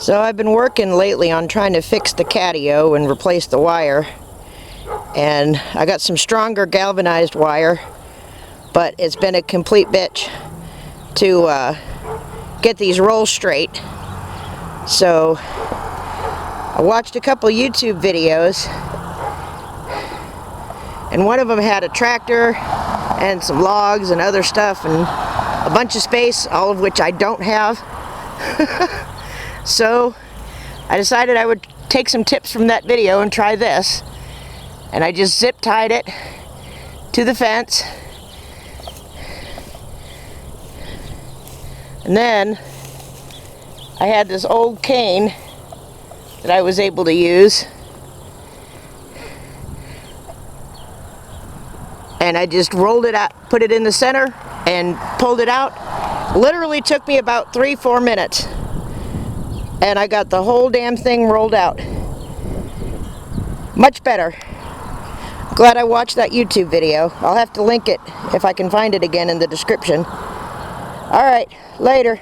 So I've been working lately on trying to fix the catio and replace the wire, and I got some stronger galvanized wire, but it's been a complete bitch to get these rolls straight. So I watched a couple YouTube videos, and one of them had a tractor and some logs and other stuff and a bunch of space, all of which I don't have. So I decided I would take some tips from that video and try this. And I just zip tied it to the fence. And then I had this old cane that I was able to use. And I just rolled it out, put it in the center, and pulled it out. Literally took me about 3-4 minutes. And I got the whole damn thing rolled out. Much better. Glad I watched that YouTube video. I'll have to link it if I can find it again in the description. Alright, later.